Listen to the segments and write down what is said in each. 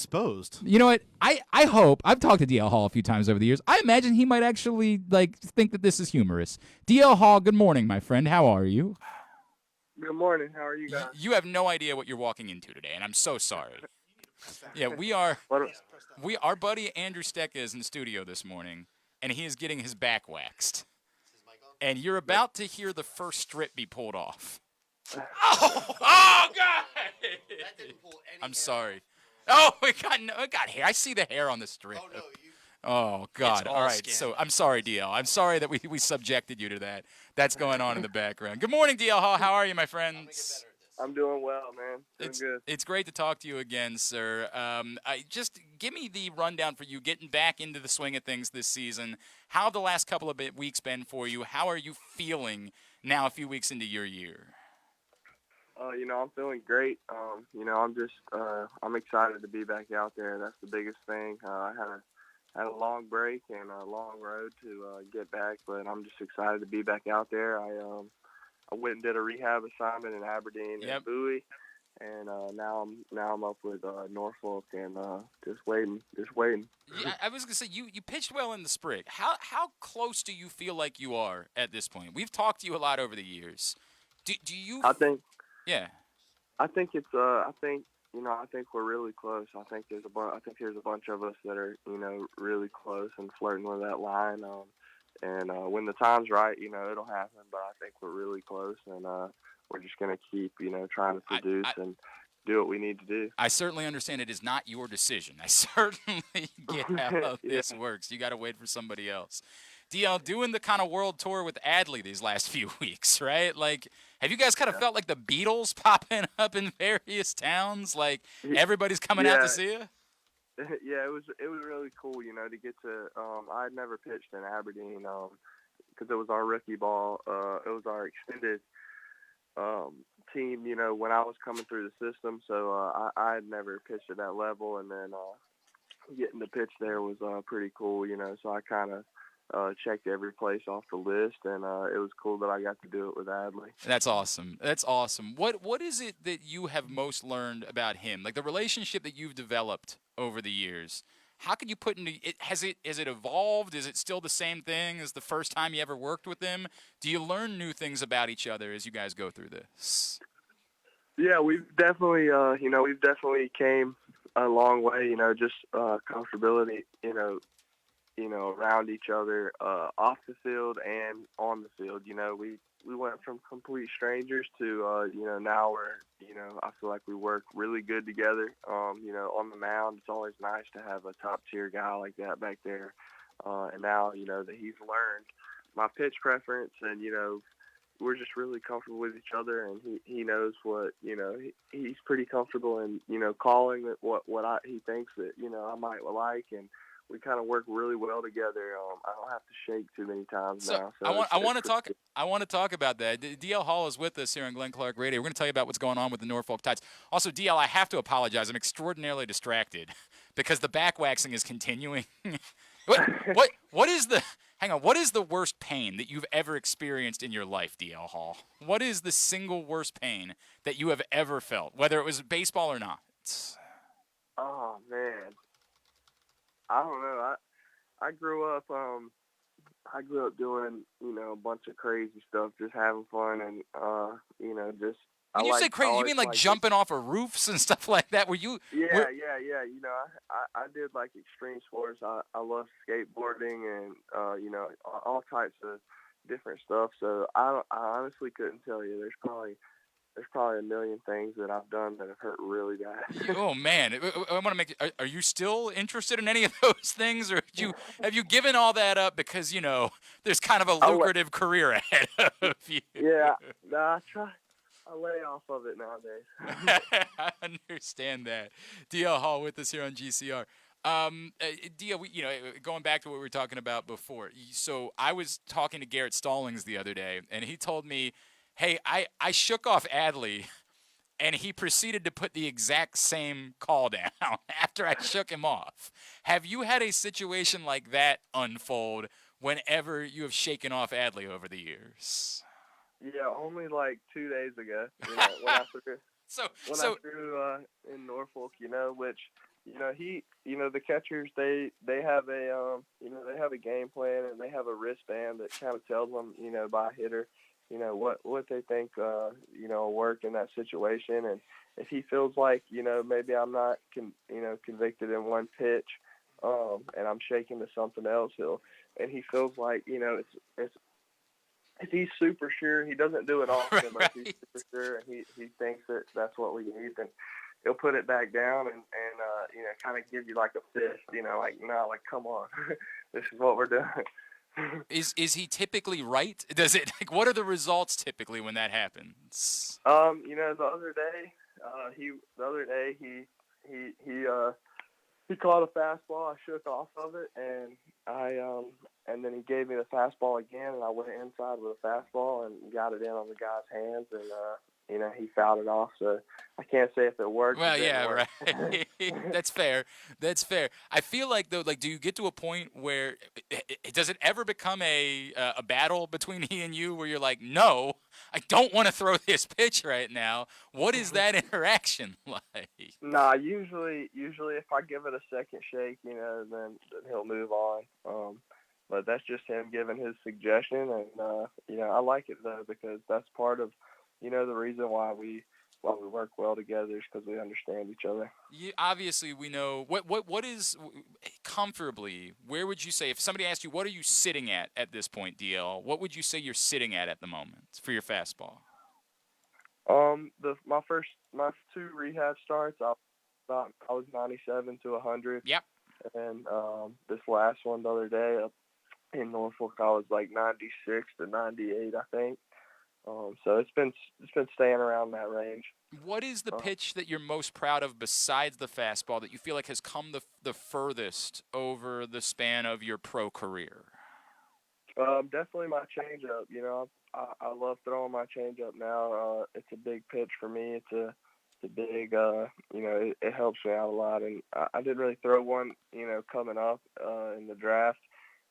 disposed. You know what? I hope, I've talked to DL Hall a few times over the years. I imagine he might actually think that this is humorous. DL Hall, good morning, my friend. How are you? Good morning. How are you guys? You have no idea what you're walking into today, and I'm so sorry. Yeah, our buddy Andrew Steck is in the studio this morning, and he is getting his back waxed. And you're about to hear the first strip be pulled off. Oh God! That didn't pull any I'm hair sorry. Oh, it got hair. I see the hair on the strip. Oh, no, Oh, God. It's all All right. skin. So I'm sorry, DL. I'm sorry that we subjected you to that. That's going on in the background. Good morning, DL Hall. How are you, my friends? I'm doing well, man. Doing good. It's great to talk to you again, sir. Just give me the rundown for you getting back into the swing of things this season. How have the last couple of weeks been for you? How are you feeling now a few weeks into your year? I'm feeling great. I'm excited to be back out there. That's the biggest thing. I had a long break and a long road to get back, but I'm just excited to be back out there. I went and did a rehab assignment in Aberdeen and Bowie, and now I'm up with Norfolk and just waiting. Yeah, I was gonna say you pitched well in the spring. How close do you feel like you are at this point? We've talked to you a lot over the years. Do you? I think. Yeah. I think it's. I think we're really close. I think there's a bunch of us that are really close and flirting with that line. And when the time's right, it'll happen. But I think we're really close, and we're just gonna keep trying to produce and do what we need to do. I certainly understand it is not your decision. I certainly get how this works. You got to wait for somebody else. DL, doing the kind of world tour with Adley these last few weeks, right? Like, have you guys kind of felt like the Beatles popping up in various towns? Like, everybody's coming out to see you? Yeah, it was really cool, to get to. I had never pitched in Aberdeen because it was our rookie ball. It was our extended team, when I was coming through the system. So I had never pitched at that level, and then getting to pitch there was pretty cool, So I kind of checked every place off the list, and it was cool that I got to do it with Adley. That's awesome. That's awesome. What is it that you have most learned about him? Like the relationship that you've developed over the years. How could you put into it? Has it evolved? Is it still the same thing as the first time you ever worked with him? Do you learn new things about each other as you guys go through this? Yeah, we've definitely came a long way. Just comfortability. Around each other, off the field and on the field. We went from complete strangers to, now we're, I feel like we work really good together. On the mound, it's always nice to have a top tier guy like that back there. And now, that he's learned my pitch preference and, we're just really comfortable with each other, and he knows what, he's pretty comfortable in, calling it what he thinks that, I might like, and we kind of work really well together. I don't have to shake too many times now. So I want to talk about that. DL Hall is with us here on Glenn Clark Radio. We're going to tell you about what's going on with the Norfolk Tides. Also, DL, I have to apologize. I'm extraordinarily distracted because the back waxing is continuing. What is the worst pain that you've ever experienced in your life, DL Hall? What is the single worst pain that you have ever felt, whether it was baseball or not? Oh man. I don't know. I grew up doing, a bunch of crazy stuff, just having fun and, just. When you say crazy, you mean like jumping off of roofs and stuff like that? Yeah. I did like extreme sports. I love skateboarding and, all types of different stuff. So I honestly couldn't tell you. There's probably a million things that I've done that have hurt really bad. Oh man, I want to make. Are you still interested in any of those things, or have you given all that up because there's kind of a lucrative career ahead of you? Yeah, no, I lay off of it nowadays. I understand that. DL Hall with us here on GCR. DL, going back to what we were talking about before. So I was talking to Garrett Stallings the other day, and he told me, hey, I shook off Adley, and he proceeded to put the exact same call down after I shook him off. Have you had a situation like that unfold whenever you have shaken off Adley over the years? Yeah, only like 2 days ago. When I threw in Norfolk, which the catchers, they have they have a game plan, and they have a wristband that kind of tells them, by hitter, what they think, will work in that situation. And if he feels like, maybe I'm not, convicted in one pitch, and I'm shaking to something else, and he feels like, it's if he's super sure, he doesn't do it often, but if he's super sure and he thinks that that's what we need, then he'll put it back down and kind of give you like a fist, like, no, like, come on, this is what we're doing. Is he typically right? Does it like what are the results typically when that happens? The other day he caught a fastball. I shook off of it, and and then he gave me the fastball again, and I went inside with a fastball and got it in on the guy's hands, and he fouled it off. So I can't say if it worked. Well, it didn't yeah, work. right. That's fair. That's fair. I feel like though, like, do you get to a point where does it ever become a battle between he and you, where you're like, no, I don't want to throw this pitch right now? What is that interaction like? Nah, usually if I give it a second shake, then he'll move on. But that's just him giving his suggestion, and I like it though, because that's part of the reason why we work well together is because we understand each other. Obviously, we know what is comfortably. Where would you say if somebody asked you what are you sitting at this point, DL? What would you say you're sitting at the moment for your fastball? My two rehab starts, I was 97 to 100. Yep. And this last one the other day up in Norfolk, I was like 96 to 98, I think. So it's been staying around that range. What is the pitch that you're most proud of besides the fastball that you feel like has come the furthest over the span of your pro career? Definitely my changeup. I love throwing my changeup now. It's a big pitch for me. It's a big, it helps me out a lot. And I didn't really throw one, coming up in the draft.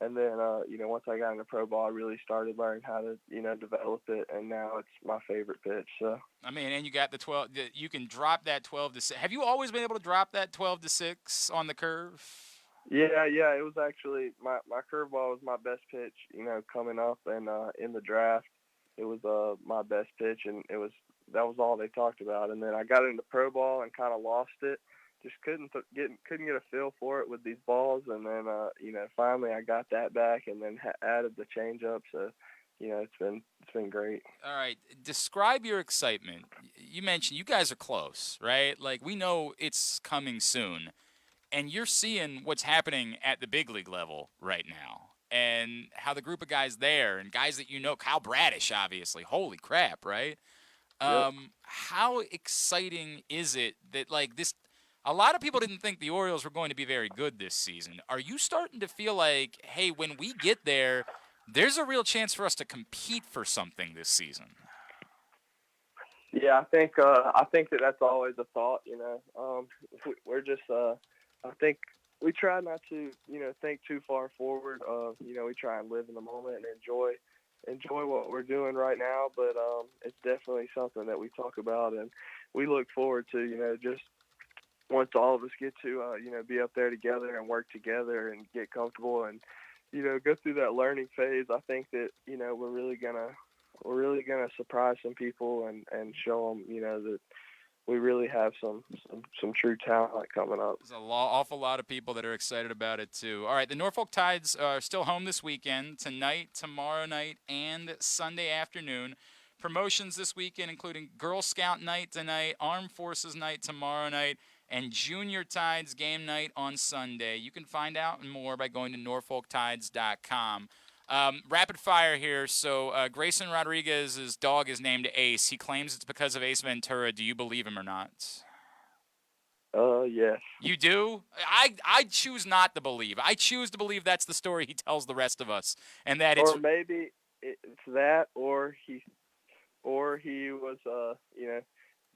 And then, once I got into pro ball, I really started learning how to, develop it. And now it's my favorite pitch. So, I mean, and you got the 12. You can drop that 12 to 6. Have you always been able to drop that 12 to 6 on the curve? Yeah. It was actually my curveball was my best pitch, coming up, and in the draft, it was my best pitch, and that was all they talked about. And then I got into pro ball and kind of lost it. Just couldn't get a feel for it with these balls, and then finally I got that back, and then added the changeup. So, it's been great. All right, describe your excitement. You mentioned you guys are close, right? Like, we know it's coming soon, and you're seeing what's happening at the big league level right now, and how the group of guys there and guys that Kyle Bradish, obviously, holy crap, right? Yep. How exciting is it that like this? A lot of people didn't think the Orioles were going to be very good this season. Are you starting to feel like, hey, when we get there, there's a real chance for us to compete for something this season? Yeah, I think that's always a thought. We're just I think we try not to think too far forward. We try and live in the moment and enjoy what we're doing right now. But it's definitely something that we talk about, and we look forward to. Just once all of us get to, be up there together and work together and get comfortable and, go through that learning phase, I think that, we're really gonna surprise some people and show them, that we really have some true talent coming up. There's an awful lot of people that are excited about it too. All right, the Norfolk Tides are still home this weekend, tonight, tomorrow night, and Sunday afternoon. Promotions this weekend including Girl Scout night tonight, Armed Forces night tomorrow night, and Junior Tides game night on Sunday. You can find out more by going to norfolktides.com. Rapid fire here. So Grayson Rodriguez's dog is named Ace. He claims it's because of Ace Ventura. Do you believe him or not? Yes. You do? I choose not to believe. I choose to believe that's the story he tells the rest of us, and that it's. Or maybe it's that, or he was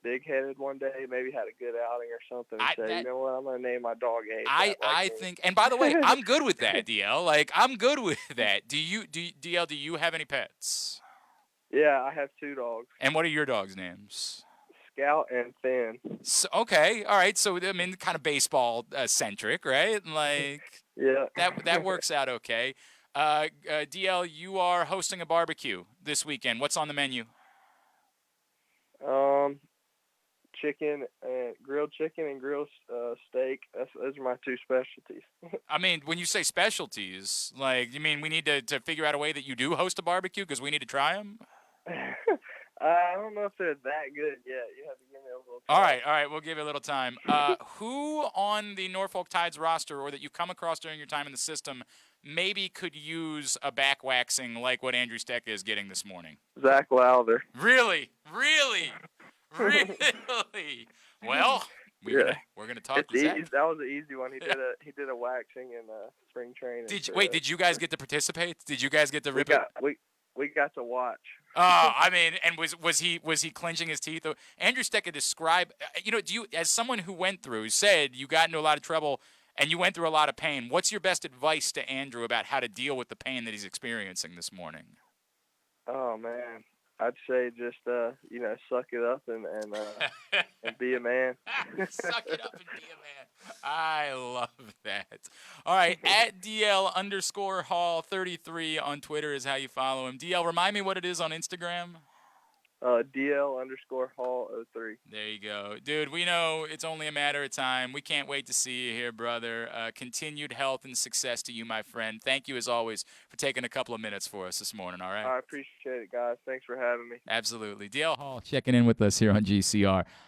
big-headed one day, maybe had a good outing or something, and said, you know what, I'm going to name my dog Ace. I think, and by the way, I'm good with that, DL. Like, I'm good with that. DL, do you have any pets? Yeah, I have two dogs. And what are your dogs' names? scout and thin. So, okay, all right. So I mean, kind of baseball centric, right? Like Yeah. that works out okay. DL, you are hosting a barbecue this weekend. What's on the menu? Chicken and grilled steak. Those are my two specialties. I mean, when you say specialties, like you mean we need to figure out a way that you do host a barbecue because we need to try them. I don't know if they're that good yet. You have to give me a little time. All right, we'll give you a little time. Who on the Norfolk Tides roster, or that you come across during your time in the system, maybe could use a back waxing like what Andrew Steck is getting this morning? Zach Wilder. Really? Well, we're gonna talk to Zach. That was an easy one. He did a waxing in spring training. Did you guys get to participate? Did you guys get to rip it? We got to watch. I mean, and was he clenching his teeth? Andrew Steck described, as someone who went through, said you got into a lot of trouble and you went through a lot of pain. What's your best advice to Andrew about how to deal with the pain that he's experiencing this morning? Oh man, I'd say just suck it up and be a man. Suck it up and be a man. I love that. All right, at DL_Hall33 on Twitter is how you follow him. DL, remind me what it is on Instagram. DL_Hall03. There you go. Dude, we know it's only a matter of time. We can't wait to see you here, brother. Continued health and success to you, my friend. Thank you, as always, for taking a couple of minutes for us this morning, all right? I appreciate it, guys. Thanks for having me. Absolutely. DL Hall checking in with us here on GCR.